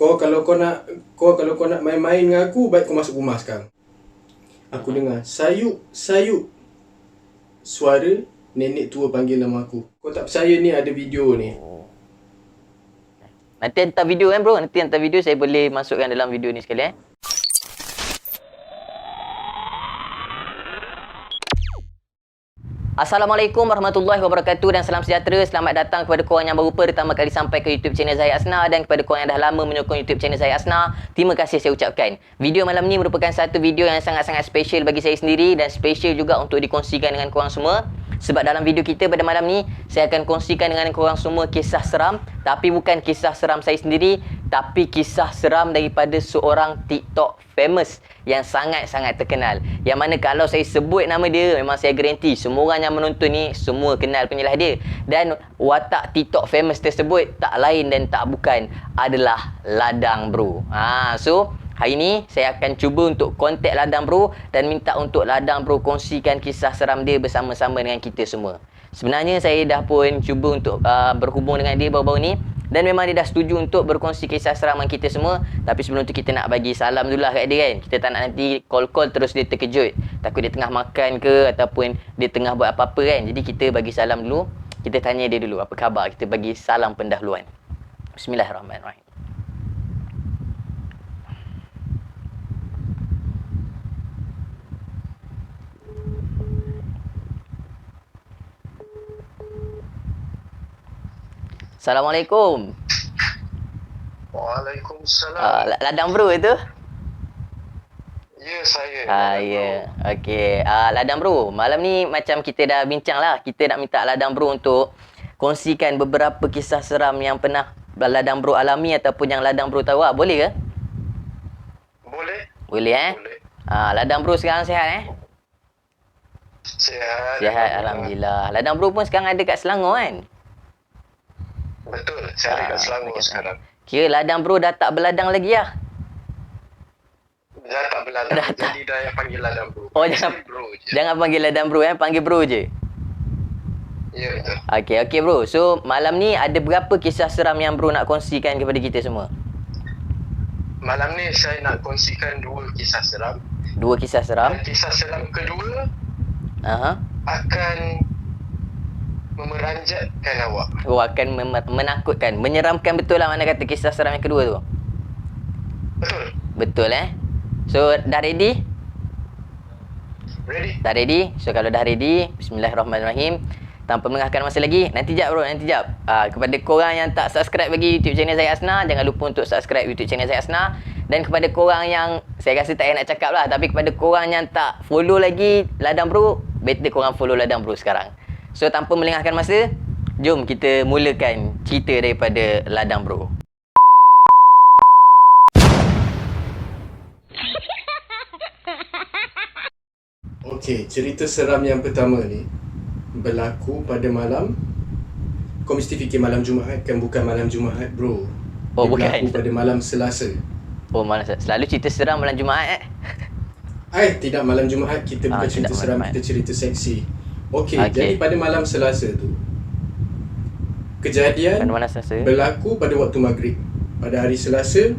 kalau kau nak main-main dengan aku, baik kau masuk rumah sekarang. Aku dengar sayup suara nenek tua panggil nama aku. Kau tak percaya ni, ada video ni. Nanti hantar video kan bro, nanti hantar video, saya boleh masukkan dalam video ni sekali Assalamualaikum warahmatullahi wabarakatuh dan salam sejahtera. Selamat datang kepada korang yang baru pertama kali sampai ke YouTube channel Zahid Asnar, dan kepada korang yang dah lama menyokong YouTube channel Zahid Asnar, terima kasih saya ucapkan. Video malam ni merupakan satu video yang sangat-sangat special bagi saya sendiri, dan special juga untuk dikongsikan dengan korang semua. Sebab dalam video kita pada malam ni, saya akan kongsikan dengan korang semua kisah seram. Tapi bukan kisah seram saya sendiri, tapi kisah seram daripada seorang TikTok famous yang sangat-sangat terkenal. Yang mana kalau saya sebut nama dia, memang saya garanti semua orang yang menonton ni semua kenal penyelah dia. Dan watak TikTok famous tersebut tak lain dan tak bukan adalah Ladang Bro. So hari ni saya akan cuba untuk kontak Ladang Bro dan minta untuk Ladang Bro kongsikan kisah seram dia bersama-sama dengan kita semua. Sebenarnya saya dah pun cuba untuk berhubung dengan dia baru-baru ni, dan memang dia dah setuju untuk berkongsi kisah seram dengan kita semua. Tapi sebelum tu kita nak bagi salam dulu lah kat dia kan. Kita tak nak nanti call-call terus dia terkejut. Takut dia tengah makan ke ataupun dia tengah buat apa-apa kan. Jadi kita bagi salam dulu. Kita tanya dia dulu apa khabar. Kita bagi salam pendahuluan. Bismillahirrahmanirrahim. Assalamualaikum. Waalaikumsalam. Ladang Bro itu? Ya, saya. Ya. Okey. Ladang Bro, malam ni macam kita dah bincang lah. Kita nak minta Ladang Bro untuk kongsikan beberapa kisah seram yang pernah Ladang Bro alami ataupun yang Ladang Bro tahu lah. Boleh ke? Boleh. Boleh Boleh. Ladang Bro sekarang sihat Sihat. Sihat, Alhamdulillah. Ladang Bro pun sekarang ada kat Selangor kan? Betul. Saya ada kat Selangor sekarang. Kira Ladang Bro dah tak berladang lagi lah. Dah tak berladang. Jadi dah yang panggil Ladang Bro. Oh, Jangan panggil Ladang Bro panggil Bro je. Ya, betul. Okey Bro. So malam ni ada berapa kisah seram yang Bro nak kongsikan kepada kita semua? Malam ni saya nak kongsikan 2 kisah seram. 2 kisah seram. Dan kisah seram kedua Aha. akan memeranjatkan awak. Akan menakutkan, menyeramkan betul lah mana kata kisah seram yang kedua tu. Betul. Betul So dah ready? Ready? Dah ready? So kalau dah ready, bismillahirrahmanirrahim. Tanpa mengahkan masa lagi, nanti jap bro, nanti jap. Kepada korang yang tak subscribe bagi YouTube channel Zahid Asnar, jangan lupa untuk subscribe YouTube channel Zahid Asnar. Dan kepada korang yang, saya rasa tak payah nak cakap lah, tapi kepada korang yang tak follow lagi Ladang Bro, better korang follow Ladang Bro sekarang. So tanpa melengahkan masa, jom kita mulakan cerita daripada Ladang Bro. Okey, cerita seram yang pertama ni berlaku pada malam, kau mesti fikir malam Jumaat kan, bukan malam Jumaat bro. Oh, dia bukan. berlaku pada malam Selasa. Oh, malam selalu cerita seram malam Jumaat Tidak malam Jumaat, kita bukan cerita seram, kita cerita seksi. Okey, jadi pada malam Selasa tu, kejadian berlaku pada waktu maghrib. Pada hari Selasa,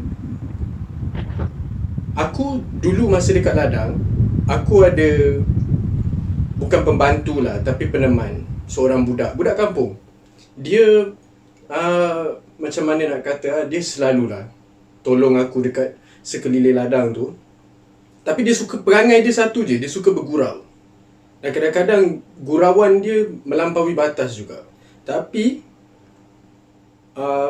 aku dulu masa dekat ladang, aku ada, bukan pembantu lah, tapi peneman, seorang budak kampung. Dia macam mana nak kata, dia selalulah tolong aku dekat sekeliling ladang tu. Tapi dia suka, perangai dia satu je, dia suka bergurau. Dan kadang-kadang gurauan dia melampaui batas juga. Tapi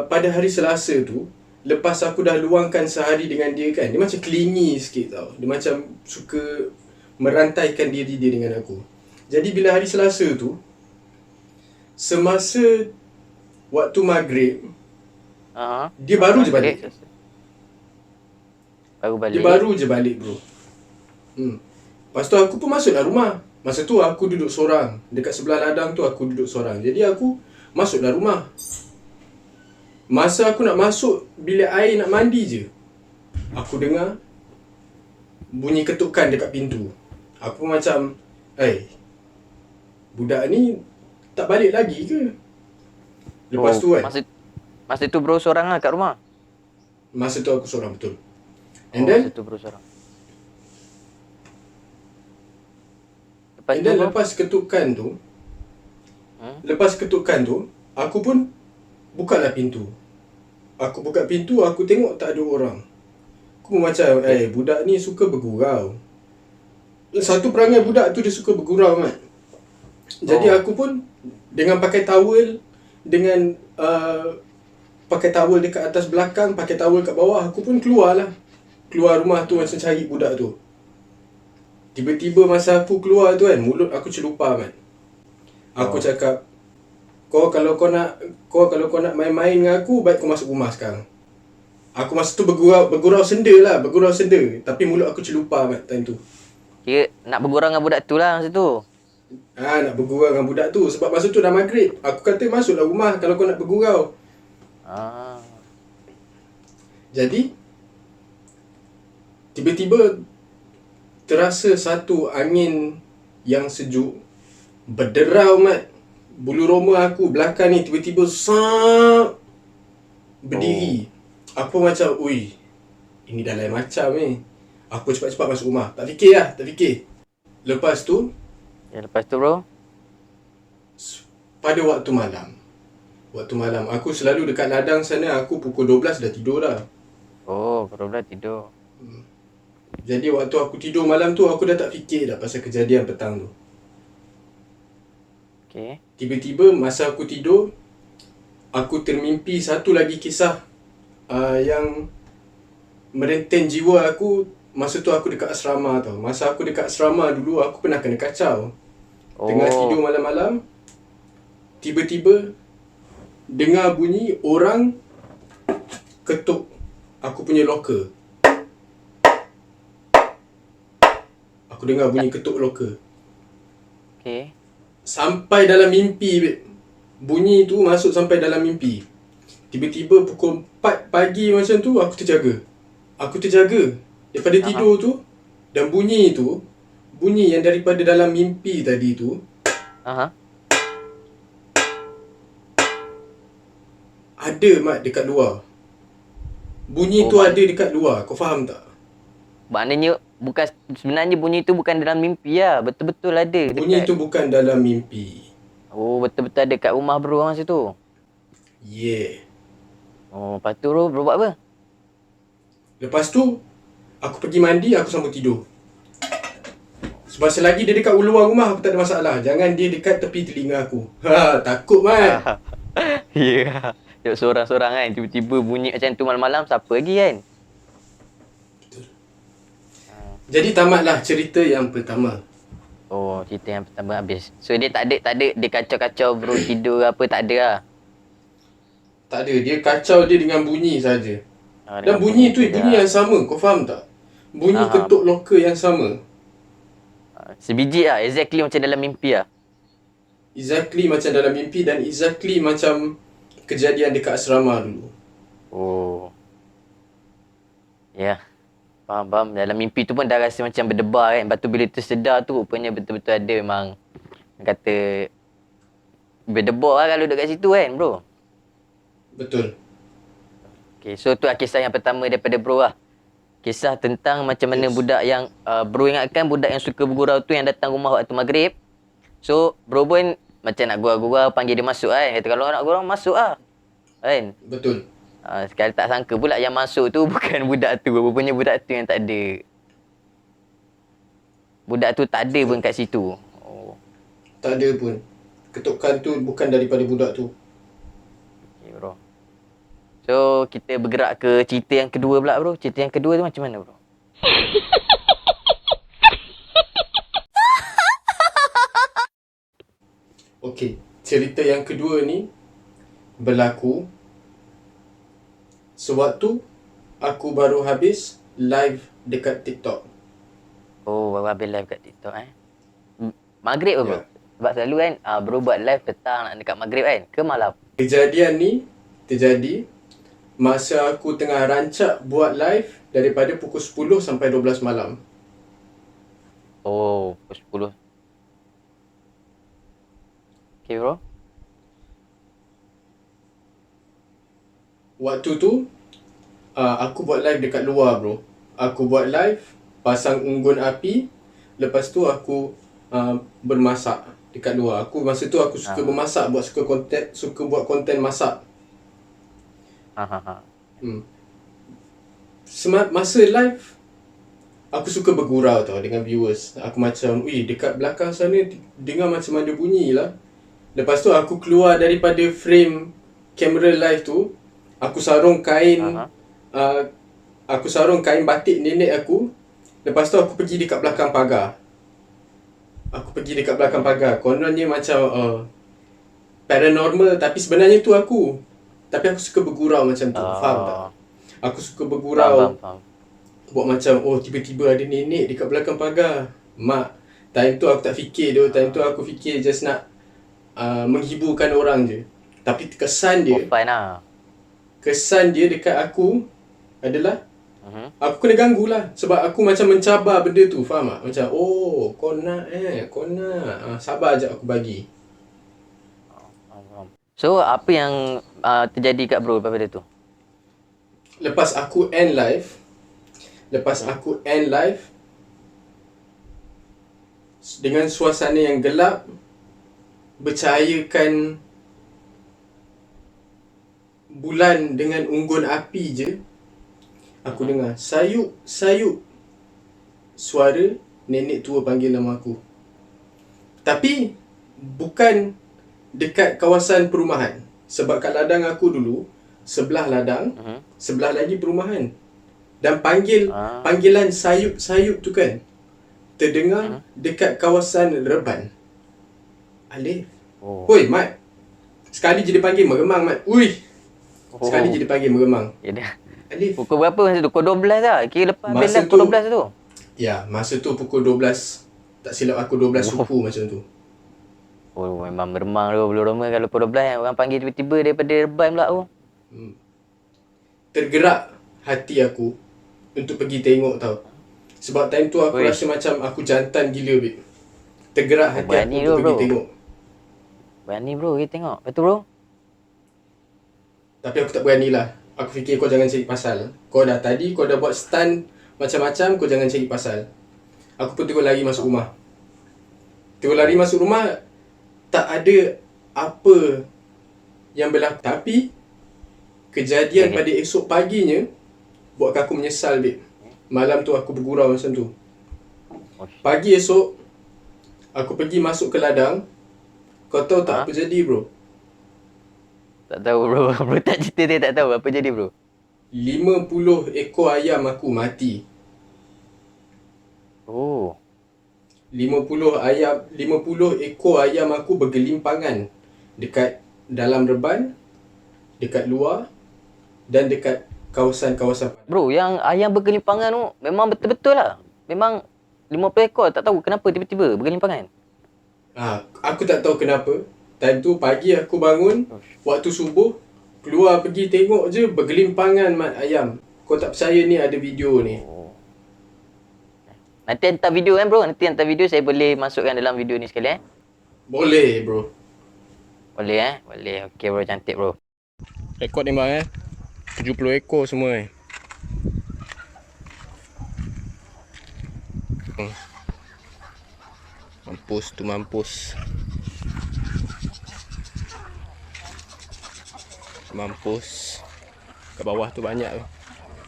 pada hari Selasa tu, lepas aku dah luangkan sehari dengan dia kan, dia macam clingy sikit tau. Dia macam suka merantaikan diri dia dengan aku. Jadi bila hari Selasa tu, semasa waktu maghrib, dia baru je balik. Dia baru je balik bro. Lepas tu aku pun masuklah rumah. Masa tu aku duduk seorang. Dekat sebelah ladang tu aku duduk seorang. Jadi aku masuklah rumah. Masa aku nak masuk bilik air nak mandi je, aku dengar bunyi ketukan dekat pintu. Aku macam, budak ni tak balik lagi ke? Lepas tu kan, Masa tu bro seorang lah kat rumah? Masa tu aku seorang, betul. And Masa then tu bro seorang. Lepas tu bro. lepas ketukan tu, aku pun bukalah pintu. Aku buka pintu, aku tengok tak ada orang. Aku macam, budak ni suka bergurau. Satu perangai budak tu dia suka bergurau, Mat. Jadi aku pun dengan pakai towel, dengan pakai towel dekat atas belakang, pakai towel kat bawah, aku pun keluar rumah tu macam cari budak tu. Tiba-tiba masa aku keluar tu kan, mulut aku celupar, Mat. Aku cakap, kalau kau nak main-main dengan aku, baik kau masuk rumah sekarang. Aku masa tu bergurau senda. Tapi mulut aku celupar, Mat, time tu. Kira nak bergurau dengan budak tu lah masa tu. Nak bergurau dengan budak tu. Sebab masa tu dah maghrib. Aku kata masuklah rumah kalau kau nak bergurau. Jadi tiba-tiba terasa satu angin yang sejuk berderau, Mat. Bulu roma aku belakang ni tiba-tiba berdiri. Aku macam, ui, ini dah lain macam ni. Aku cepat-cepat masuk rumah. Tak fikir. Lepas tu Bro. pada waktu malam aku selalu dekat ladang sana. Aku pukul 12 dah tidur dah. Kau dah tidur. Jadi waktu aku tidur malam tu, aku dah tak fikir dah pasal kejadian petang tu. Okay. Tiba-tiba masa aku tidur, aku termimpi satu lagi kisah yang merenteng jiwa aku. Masa tu aku dekat asrama tau. Masa aku dekat asrama dulu, aku pernah kena kacau. Tengah tidur malam-malam, tiba-tiba dengar bunyi orang ketuk aku punya locker. Aku dengar bunyi ketuk locker. Okay. Sampai dalam mimpi, babe. Bunyi tu masuk sampai dalam mimpi. Tiba-tiba pukul 4 pagi macam tu, aku terjaga daripada tidur tu. Dan bunyi yang daripada dalam mimpi tadi tu, ada, Mat, dekat luar. Bunyi tu ada dekat luar. Kau faham tak? Maknanya sebenarnya bunyi tu bukan dalam mimpi lah. Betul-betul ada dekat. Bunyi tu bukan dalam mimpi. Betul-betul ada kat rumah bro masa tu. Yeah. Lepas tu bro buat apa? Lepas tu aku pergi mandi, aku sambung tidur. Sebab selagi dia dekat luar rumah, aku tak ada masalah. Jangan dia dekat tepi telinga aku. Takut, Mat. Ya. Duduk seorang-seorang kan, tiba-tiba bunyi macam tu malam-malam, siapa lagi kan? Betul. Jadi tamatlah cerita yang pertama. Cerita yang pertama habis. So dia tak ada dia kacau-kacau bro tidur apa, tak ada lah. Tak ada, dia kacau dia dengan bunyi saja. Dan bunyi tu bunyi yang sama, kau faham tak? Bunyi ketuk locker yang sama. Sebiji lah, exactly macam dalam mimpi lah. Exactly macam dalam mimpi dan exactly macam kejadian dekat asrama dulu. Ya. Faham. Dalam mimpi tu pun dah rasa macam berdebar kan. Lepas tu bila tersedar tu rupanya betul-betul ada memang kata berdebar lah kalau duduk kat situ kan bro. Betul. Okay, so tu lah kisah yang pertama daripada bro lah. Kisah tentang macam mana budak yang bro ingatkan budak yang suka bergurau tu yang datang rumah waktu maghrib. So bro pun macam nak gurau-gurau, panggil dia masuk kan. Kata kalau nak gurau masuk lah kan. Betul. Sekali tak sangka pula yang masuk tu bukan budak tu. Rupanya budak tu yang tak ada. Budak tu tak ada pun kat situ. Tak ada pun. Ketukan tu bukan daripada budak tu. Okay bro. So kita bergerak ke cerita yang kedua pula bro. Cerita yang kedua tu macam mana bro? Okey, cerita yang kedua ni berlaku sewaktu aku baru habis live dekat TikTok. Baru habis live kat TikTok Maghrib ke bro? Ya. Sebab selalu kan bro buat live petang nak dekat maghrib kan? Ke malam? Kejadian ni terjadi masa aku tengah rancak buat live daripada pukul 10 sampai 12 malam. Pukul 10. Okay bro. Waktu tu aku buat live dekat luar bro. Aku buat live, pasang unggun api, lepas tu aku bermasak dekat luar. Masa tu aku suka bermasak, suka buat konten masak. Hmm. Masa live, aku suka bergurau tau dengan viewers. Aku macam, dekat belakang sana dengar macam ada bunyi lah. Lepas tu aku keluar daripada frame kamera live tu, aku sarung kain aku sarung kain batik nenek aku. Lepas tu aku pergi dekat belakang pagar. Kononnya macam paranormal, tapi sebenarnya tu aku. Tapi aku suka bergurau macam tu. Faham tak? Aku suka bergurau. Faham. Buat macam, tiba-tiba ada nenek dekat belakang pagar. Mak, time tu aku tak fikir tu. Time tu aku fikir just nak menghiburkan orang je. Tapi kesan dia, Fine lah. kesan dia dekat aku adalah aku kena ganggu lah. Sebab aku macam mencabar benda tu. Faham tak? Macam, kau nak. Sabar je aku bagi. So, apa yang terjadi kat bro lepas pada tu? Lepas aku end live, dengan suasana yang gelap, bercahayakan bulan dengan unggun api je, aku dengar sayup suara nenek tua panggil nama aku. Tapi bukan dekat kawasan perumahan. Sebab kat ladang aku dulu, sebelah ladang, sebelah lagi perumahan. Dan panggilan sayup tu kan terdengar dekat kawasan Reban. Alif. Hoi Mat. Sekali je dia panggil meremang Mat. Sekali je dia panggil meremang. Ya dah. Alif. Pukul berapa masa tu? Pukul 12 lah. Kira lepas habis Masa live pukul 12 tu. Ya, masa tu pukul 12. Tak silap aku 12 suku macam tu. Memang meremang tu. Belum lama kalau pukul 12 orang panggil tiba-tiba daripada Reban pula tu. Tergerak hati aku untuk pergi tengok tau. Sebab time tu aku rasa macam aku jantan gila babe. Tergerak hati aku untuk pergi tengok. Berani bro, kita tengok. Lepas tu bro? Tapi aku tak berani lah. Aku fikir kau jangan cari pasal. Kau dah buat stunt macam-macam, kau jangan cari pasal. Aku pun terus lari masuk rumah. Tak ada apa yang berlaku. Tapi kejadian pada esok paginya buatkan aku menyesal babe. Malam tu aku bergurau macam tu. Pagi esok aku pergi masuk ke ladang. Kau tahu tak apa jadi bro? Tak tahu bro. Bro tak cerita dia tak tahu apa jadi bro. 50 ekor ayam aku mati. 50 ekor ayam aku bergelimpangan dekat dalam Reban, dekat luar dan dekat kawasan-kawasan. Bro, yang ayam bergelimpangan tu memang betul-betul lah. Memang 50 ekor, tak tahu kenapa tiba-tiba bergelimpangan. Aku tak tahu kenapa. Time tu pagi aku bangun, waktu subuh, keluar pergi tengok je bergelimpangan mat ayam. Kau tak percaya ni ada video ni. Nanti hantar video kan bro? Nanti hantar video, saya boleh masukkan dalam video ni sekali Boleh bro. Boleh Boleh. Okey bro, cantik bro. Rekod ni bang 70 ekor semua Mampus. Kat bawah tu banyak tu.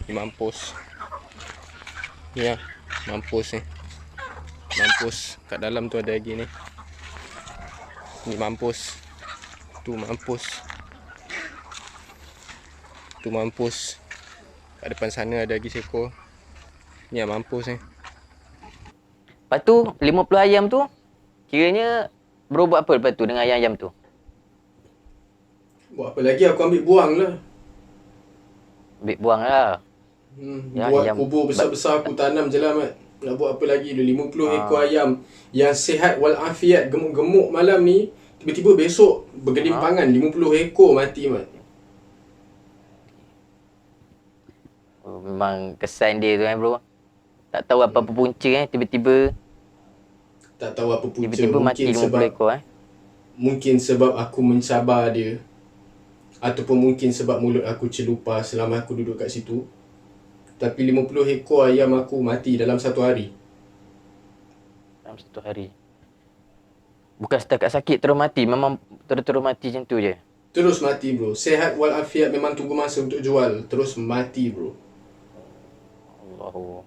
Ni mampus. Ni lah. Mampus. Kat dalam tu ada lagi ni. Ni mampus. Tu mampus. Kat depan sana ada lagi seekor. Ni lah mampus ni. Lepas tu 50 ayam tu kiranya bro buat apa lepas tu dengan ayam-ayam tu? Buat apa lagi, aku ambil buang lah. Ambil buang lah. Ya, buat kubur besar-besar aku tanam je lah Mat. Nak buat apa lagi tu, 50 ekor ayam yang sihat walafiat, gemuk-gemuk malam ni, tiba-tiba besok bergelimpangan 50 ekor mati Mat. Memang kesan dia tu bro. Tak tahu apa-apa punca tiba-tiba. Tak tahu apa punca. Tiba-tiba mati 50 ekor Mungkin sebab aku mencabar dia. ataupun mungkin sebab mulut aku celupar selama aku duduk kat situ. Tapi 50 ekor ayam aku mati dalam satu hari. Dalam satu hari. Bukan setakat sakit terus mati, memang terus mati macam tu je. Terus mati bro. Sehat walafiat, memang tunggu masa untuk jual. Terus mati bro. Allahu.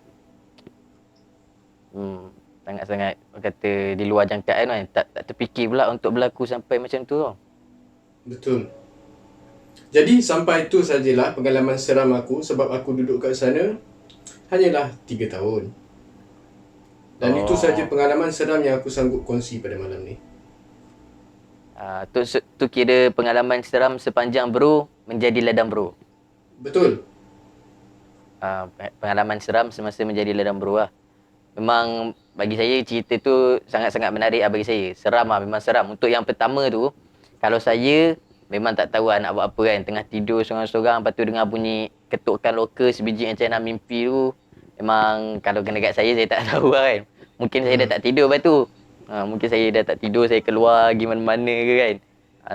Sangat-sangat kata di luar jangkaan kan. Tak terfikir pula untuk berlaku sampai macam tu tau. Betul. Jadi sampai itu sajalah pengalaman seram aku, sebab aku duduk kat sana hanyalah 3 tahun. Dan itu saja pengalaman seram yang aku sanggup kongsi pada malam ni. Tu kira pengalaman seram sepanjang bro menjadi ladang bro. Betul. Pengalaman seram semasa menjadi ladang bro lah. Memang bagi saya cerita tu sangat-sangat menarik lah bagi saya. Seram lah, memang seram. Untuk yang pertama tu, kalau saya memang tak tahu nak buat apa kan. Tengah tidur seorang-seorang, lepas tu dengar bunyi ketukan lokal sebiji macam nak mimpi tu. Memang kalau kena kat saya tak tahu lah kan. Mungkin saya dah tak tidur lepas tu. Mungkin saya dah tak tidur, saya keluar pergi mana-mana ke kan.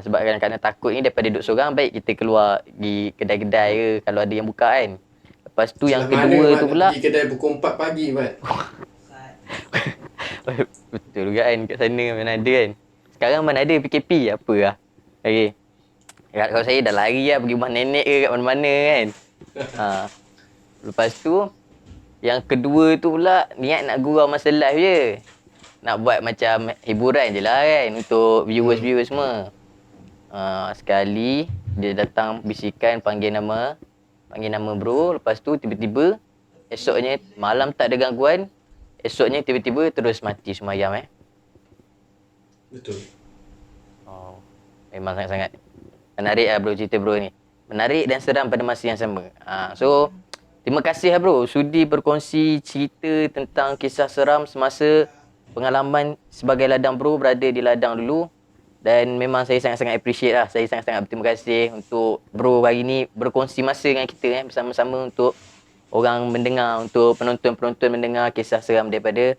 Sebab kadang-kadang takut ni daripada duduk seorang, baik kita keluar pergi kedai-kedai ke kalau ada yang buka kan. Lepas tu yang kedua tu pula, pergi kedai pukul 4 pagi Mat. betul juga kan, kat sana mana ada kan. Sekarang mana ada PKP apa lah. Okay. Kalau saya dah lari lah pergi rumah nenek ke kat mana-mana kan. Lepas tu yang kedua tu pula niat nak gurau masa live je. Nak buat macam hiburan je lah kan untuk viewers-viewers semua. Sekali dia datang bisikan panggil nama bro. Lepas tu tiba-tiba esoknya malam tak ada gangguan. Esoknya tiba-tiba terus mati semua ayam Betul. Memang sangat-sangat menarik lah bro cerita bro ni. Menarik dan seram pada masa yang sama. So terima kasih lah bro sudi berkongsi cerita tentang kisah seram semasa pengalaman sebagai ladang bro, berada di ladang dulu. Dan memang saya sangat-sangat appreciate lah. Saya sangat-sangat berterima kasih untuk bro hari ni berkongsi masa dengan kita bersama-sama untuk orang mendengar, untuk penonton-penonton mendengar kisah seram daripada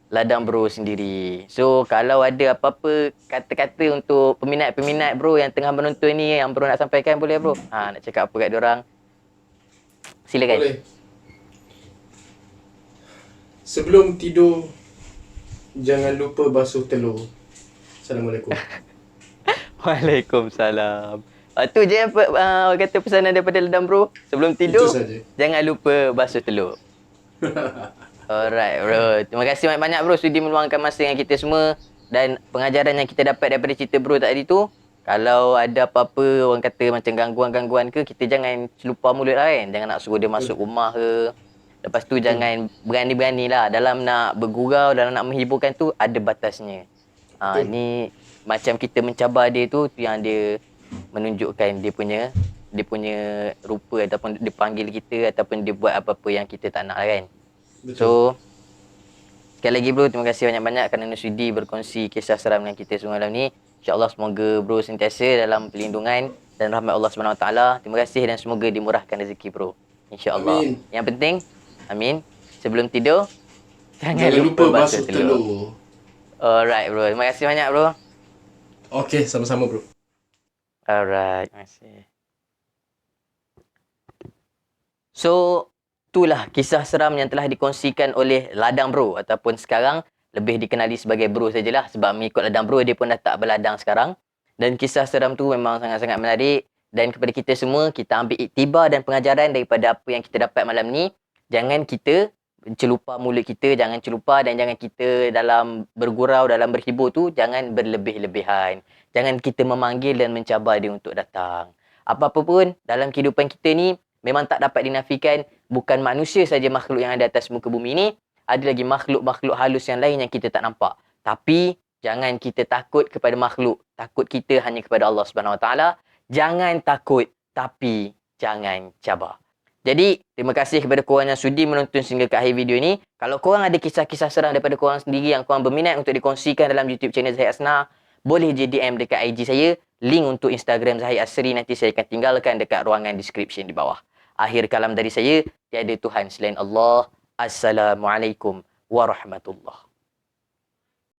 ladang bro sendiri. So kalau ada apa-apa kata-kata untuk peminat-peminat bro yang tengah menonton ni yang bro nak sampaikan, boleh bro? Nak cakap apa kat diorang? Silakan. Boleh. Sebelum tidur, jangan lupa basuh telur. Assalamualaikum. Waalaikumsalam. Tu je orang kata pesanan daripada ladang bro. Sebelum tidur, jangan lupa basuh telur. Alright bro. Terima kasih banyak-banyak bro sudi meluangkan masa dengan kita semua. Dan pengajaran yang kita dapat daripada cerita bro tadi tu, kalau ada apa-apa orang kata macam gangguan-gangguan ke, kita jangan celupar mulut lah kan. Jangan nak suruh dia masuk rumah ke. Lepas tu jangan berani-berani lah dalam nak bergurau, dalam nak menghiburkan tu ada batasnya. Ni macam kita mencabar dia tu yang dia menunjukkan dia punya rupa ataupun dia panggil kita ataupun dia buat apa-apa yang kita tak nak lah kan. Betul. So sekali lagi bro, terima kasih banyak-banyak kerana sudi berkongsi kisah seram dengan kita semua malam ni. InsyaAllah semoga bro sentiasa dalam pelindungan dan rahmat Allah SWT. Terima kasih dan semoga dimurahkan rezeki bro. InsyaAllah. Yang penting, amin. Sebelum tidur, jangan lupa basuh telur. Alright bro, terima kasih banyak bro. Okay, sama-sama bro. Alright, terima kasih. So, itulah kisah seram yang telah dikongsikan oleh ladang bro ataupun sekarang lebih dikenali sebagai bro sajalah sebab mengikut ladang bro dia pun dah tak berladang sekarang. Dan kisah seram tu memang sangat-sangat menarik dan kepada kita semua kita ambil iktibar dan pengajaran daripada apa yang kita dapat malam ni. Jangan kita celupar mulut kita, jangan celupar dan jangan kita dalam bergurau, dalam berhibur tu jangan berlebih-lebihan. Jangan kita memanggil dan mencabar dia untuk datang. Apa-apa pun dalam kehidupan kita ni memang tak dapat dinafikan, bukan manusia saja makhluk yang ada atas muka bumi ni, ada lagi makhluk-makhluk halus yang lain yang kita tak nampak. Tapi jangan kita takut kepada makhluk. Takut kita hanya kepada Allah Subhanahu Wa Taala. Jangan takut tapi jangan cabar. Jadi, terima kasih kepada korang yang sudi menonton sehingga ke akhir video ini. Kalau korang ada kisah-kisah seram daripada korang sendiri yang korang berminat untuk dikongsikan dalam YouTube channel Zahid Asnar, boleh je DM dekat IG saya. Link untuk Instagram Zahid Asri nanti saya akan tinggalkan dekat ruangan description di bawah. Akhir kalam dari saya, tiada Tuhan selain Allah. Assalamualaikum warahmatullahi